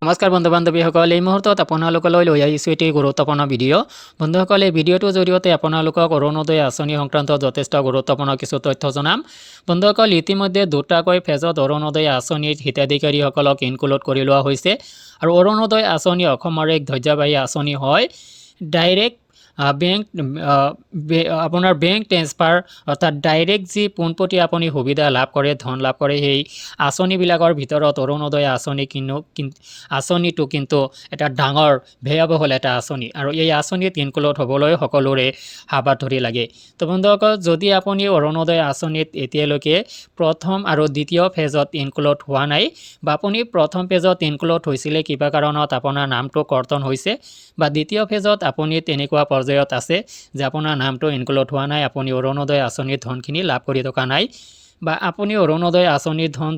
নমস্কাৰ বন্ধু বান্ধৱীসকল, এই মুহূৰ্তত আপোনালোকলৈ লৈ আহিছোঁ এটি গুৰুত্বপূৰ্ণ ভিডিঅ'। বন্ধুসকল, এই ভিডিঅ'টোৰ জৰিয়তে আপোনালোকক অৰুণোদয় আঁচনি সংক্ৰান্তত যথেষ্ট গুৰুত্বপূৰ্ণ কিছু তথ্য জনাম। বন্ধুসকল, ইতিমধ্যে দুটাকৈ ফেজত অৰুণোদয় আঁচনিৰ হিতাধিকাৰীসকলক ইনক্লুড কৰি লোৱা হৈছে। আৰু অৰুণোদয় আঁচনি অসমৰ এক ধৈৰ্যবাহী আঁচনি হয়। ডাইৰেক্ট আপোনাৰ বেংক ট্ৰেন্সফাৰ অৰ্থাৎ ডাইৰেক্ট যি পোনপটীয়া আপুনি সুবিধা লাভ কৰে, ধন লাভ কৰে, সেই আঁচনিবিলাকৰ ভিতৰত অৰুণোদয় আঁচনিটো কিন্তু এটা ডাঙৰ ভয়াৱহ এটা আঁচনি। আৰু এই আঁচনিত ইনক্লুড হ'বলৈ সকলোৰে হাবাথুৰি লাগে। তো বন্ধুসকল, যদি আপুনি অৰুণোদয় আঁচনিত এতিয়ালৈকে প্ৰথম আৰু দ্বিতীয় ফেজত ইনক্লুড হোৱা নাই, বা আপুনি প্ৰথম ফেজত ইনক্লুড হৈছিলে কিবা কাৰণত আপোনাৰ নামটো কৰ্তন হৈছে, বা দ্বিতীয় ফেজত আপুনি তেনেকুৱা পৰ্যায়ত আছে যে আপোনাৰ নামটো ইনক্লুড হোৱা নাই, আপুনি অৰুণোদয় আঁচনিৰ ধনখিনি লাভ কৰি থকা নাই, বা আপুনি অৰুণোদয় আঁচনিৰ ধন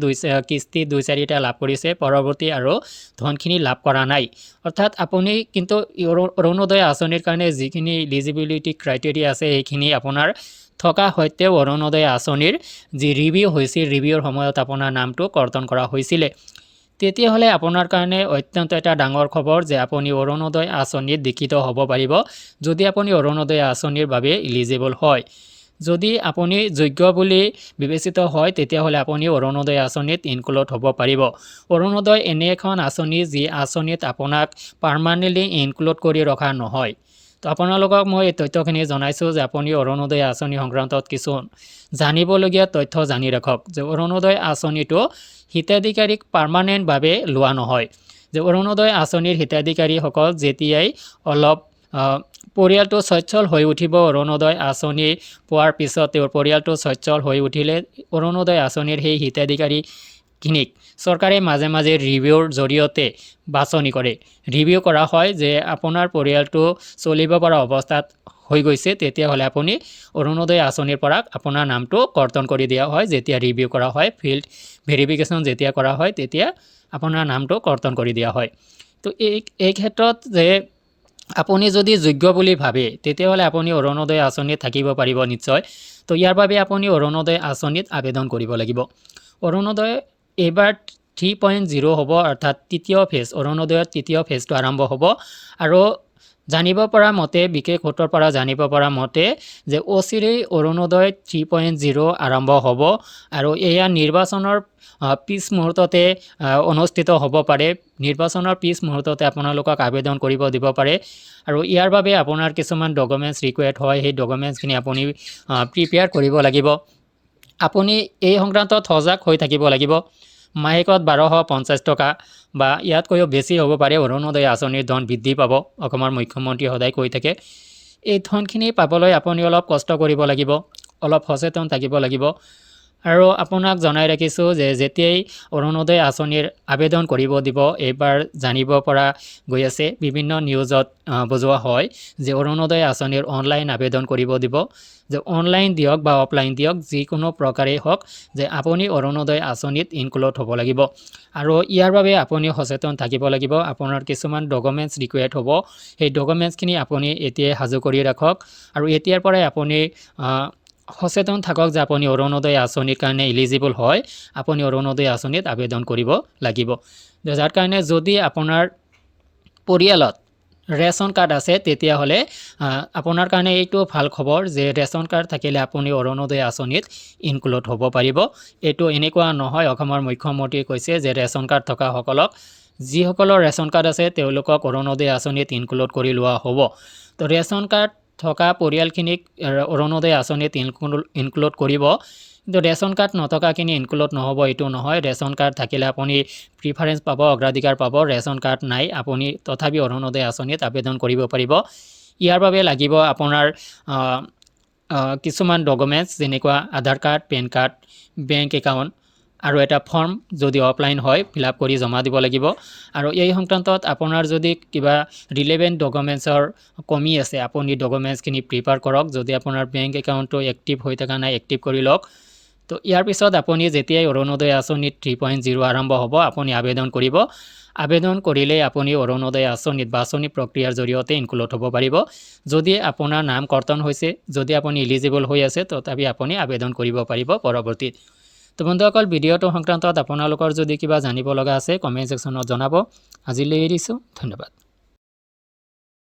কিস্তি 2-4টা লাভ কৰিছে, পৰৱৰ্তী আৰু ধনখিনি লাভ কৰা নাই। অৰ্থাৎ আপুনি কিন্তু অৰুণোদয় আঁচনিৰ কাৰণে যিখিনি ইলিজিবিলিটি ক্ৰাইটেৰিয়া আছে সেইখিনি আপোনাৰ থকা সত্ত্বেও অৰুণোদয় আঁচনিৰ যি ৰিভিউ হৈছিল, ৰিভিউৰ সময়ত আপোনাৰ নামটো কৰ্তন কৰা হৈছিলে, তেতিয়াহ'লে আপোনাৰ কাৰণে অত্যন্ত এটা ডাঙৰ খবৰ যে আপুনি অৰুণোদয় আঁচনিত দীক্ষিত হ'ব পাৰিব, যদি আপুনি অৰুণোদয় আঁচনিৰ বাবে ইলিজিবল হয়। যদি আপুনি যোগ্য বুলি বিবেচিত হয়, তেতিয়াহ'লে আপুনি অৰুণোদয় আঁচনিত ইনক্লুড হ'ব পাৰিব। অৰুণোদয় এনে এখন আঁচনি যি আঁচনিত আপোনাক পাৰ্মানেণ্টলি ইনক্লুড কৰি ৰখা নহয়। তো আপোনালোকক মই এই তথ্যখিনি জনাইছোঁ যে আপুনি অৰুণোদয় আঁচনি সংক্ৰান্তত কিছু জানিবলগীয়া তথ্য জানি ৰাখক, যে অৰুণোদয় আঁচনিটো হিতাধিকাৰীক পাৰ্মানেণ্টভাৱে লোৱা নহয়। যে অৰুণোদয় আঁচনিৰ হিতাধিকাৰীসকল যেতিয়াই অলপ পৰিয়ালটো সচ্ছল হৈ উঠিব, অৰুণোদয় আঁচনি পোৱাৰ পিছত তেওঁৰ পৰিয়ালটো সচ্ছল হৈ উঠিলে অৰুণোদয় আঁচনিৰ সেই হিতাধিকাৰীখিনিক চৰকাৰে মাজে মাজে ৰিভিউৰ জৰিয়তে বাছনি কৰে। ৰিভিউ কৰা হয় যে আপোনাৰ পৰিয়ালটো চলিব পৰা অৱস্থাত হৈ গৈছে, তেতিয়াহ'লে আপুনি অৰুণোদয় আঁচনিৰ পৰা আপোনাৰ নামটো কৰ্তন কৰি দিয়া হয়। যেতিয়া ৰিভিউ কৰা হয়, ফিল্ড ভেৰিফিকেশ্যন যেতিয়া কৰা হয়, তেতিয়া আপোনাৰ নামটো কৰ্তন কৰি দিয়া হয়। তো এই ক্ষেত্ৰত যে আপুনি যদি যোগ্য বুলি ভাবে, তেতিয়াহ'লে আপুনি অৰুণোদয় আঁচনিত থাকিব পাৰিব নিশ্চয়। তো ইয়াৰ বাবে আপুনি অৰুণোদয় আঁচনিত আবেদন কৰিব লাগিব। অৰুণোদয় এইবাৰ 3.0 হ'ব, অৰ্থাৎ তৃতীয় ফেজ, অৰুণোদয়ৰ তৃতীয় ফেজটো আৰম্ভ হ'ব। আৰু জানিব পৰা মতে, বিশেষ সূত্ৰৰ পৰা জানিব পৰা মতে যে অচিৰেই অৰুণোদয় 3.0 আৰম্ভ হ'ব, আৰু এয়া নিৰ্বাচনৰ পিছ মুহূৰ্ততে অনুষ্ঠিত হ'ব পাৰে। নিৰ্বাচনৰ পিছ মুহূৰ্ততে আপোনালোকক আবেদন কৰিব দিব পাৰে। আৰু ইয়াৰ বাবে আপোনাৰ কিছুমান ডকুমেণ্টছ ৰিকুৱাৰ্ড হয়, সেই ডকুমেণ্টছখিনি আপুনি প্ৰিপেয়াৰ কৰিব লাগিব। আপুনি এই সংক্ৰান্তত সজাগ হৈ থাকিব লাগিব। মাহেকত 1250 টকা বা ইয়াতকৈও বেছি হ'ব পাৰে অৰুণোদয় আঁচনিৰ ধন বৃদ্ধি পাব, অসমৰ মুখ্যমন্ত্ৰী সদায় কৈ থাকে। এই ধনখিনি পাবলৈ আপুনি অলপ কষ্ট কৰিব লাগিব, অলপ সচেতন থাকিব লাগিব। আৰু আপোনাক জনাই ৰাখিছোঁ যে যেতিয়াই অৰুণোদয় আঁচনিৰ আবেদন কৰিব দিব, এইবাৰ জানিব পৰা গৈ আছে, বিভিন্ন নিউজত বুজোৱা হয় যে অৰুণোদয় আঁচনিৰ অনলাইন আবেদন কৰিব দিব, যে অনলাইন দিয়ক বা অফলাইন দিয়ক, যিকোনো প্ৰকাৰেই হওক, যে আপুনি অৰুণোদয় আঁচনিত ইনক্লুড হ'ব লাগিব। আৰু ইয়াৰ বাবে আপুনি সচেতন থাকিব লাগিব। আপোনাৰ কিছুমান ডকুমেণ্টছ ৰিকুৱাৰ্ড হ'ব, সেই ডকুমেণ্টছখিনি আপুনি এতিয়াই সাজু কৰি ৰাখক। আৰু এতিয়াৰ পৰাই আপুনি সচেতন থাকক যে আপুনি অৰুণোদয় আঁচনিৰ কাৰণে ইলিজিবল হয়, আপুনি অৰুণোদয় আঁচনিত আবেদন কৰিব লাগিব। যাৰ কাৰণে যদি আপোনাৰ পৰিয়ালত ৰেচন কাৰ্ড আছে, তেতিয়াহ'লে আপোনাৰ কাৰণে এইটো ভাল খবৰ যে ৰেচন কাৰ্ড থাকিলে আপুনি অৰুণোদয় আঁচনিত ইনক্লুড হ'ব পাৰিব। এইটো এনেকুৱা নহয়, অসমৰ মুখ্যমন্ত্ৰীয়ে কৈছে যে ৰেচন কাৰ্ড থকাসকলক, যিসকলৰ ৰেচন কাৰ্ড আছে তেওঁলোকক অৰুণোদয় আঁচনিত ইনক্লুড কৰি লোৱা হ'ব। তো ৰেচন কাৰ্ড থকা পৰিয়ালখিনিক অৰুণোদয় আঁচনিত ইনক্লুড কৰিব, কিন্তু ৰেচন কাৰ্ড নথকাখিনি ইনক্লুড নহ'ব এইটো নহয়। ৰেচন কাৰ্ড থাকিলে আপুনি প্ৰিফাৰেঞ্চ পাব, অগ্ৰাধিকাৰ পাব। ৰেচন কাৰ্ড নাই, আপুনি তথাপি অৰুণোদয় আঁচনিত আবেদন কৰিব পাৰিব। ইয়াৰ বাবে লাগিব আপোনাৰ কিছুমান ডকুমেণ্টছ, যেনেকুৱা Aadhaar card, pan card, bank account, আৰু এটা ফৰ্ম যদি অফলাইন হয় ফিল আপ কৰি জমা দিব লাগিব। আৰু এই সংক্ৰান্তত আপোনাৰ যদি কিবা ৰিলেভেণ্ট ডকুমেণ্টছৰ কমি আছে, আপুনি ডকুমেণ্টছখিনি প্ৰিপেয়াৰ কৰক। যদি আপোনাৰ বেংক একাউণ্টটো এক্টিভ হৈ থকা নাই, এক্টিভ কৰি লওক। তো ইয়াৰ পিছত আপুনি যেতিয়াই অৰুণোদয় আঁচনিত 3.0 আৰম্ভ হ'ব, আপুনি আবেদন কৰিব। আবেদন কৰিলেই আপুনি অৰুণোদয় আঁচনিত বাছনি প্ৰক্ৰিয়াৰ জৰিয়তে ইনক্লুড হ'ব পাৰিব। যদি আপোনাৰ নাম কৰ্তন হৈছে, যদি আপুনি ইলিজিবল হৈ আছে, তথাপি আপুনি আবেদন কৰিব পাৰিব পৰৱৰ্তীত। তো বন্ধুসকল ভিডিঅ'টো সংক্ৰান্তত আপোনালোকৰ যদি কিবা জানিব লগা আছে কমেণ্ট ছেকশ্যনত জনাব। আজিলৈ এৰিছোঁ, ধন্যবাদ।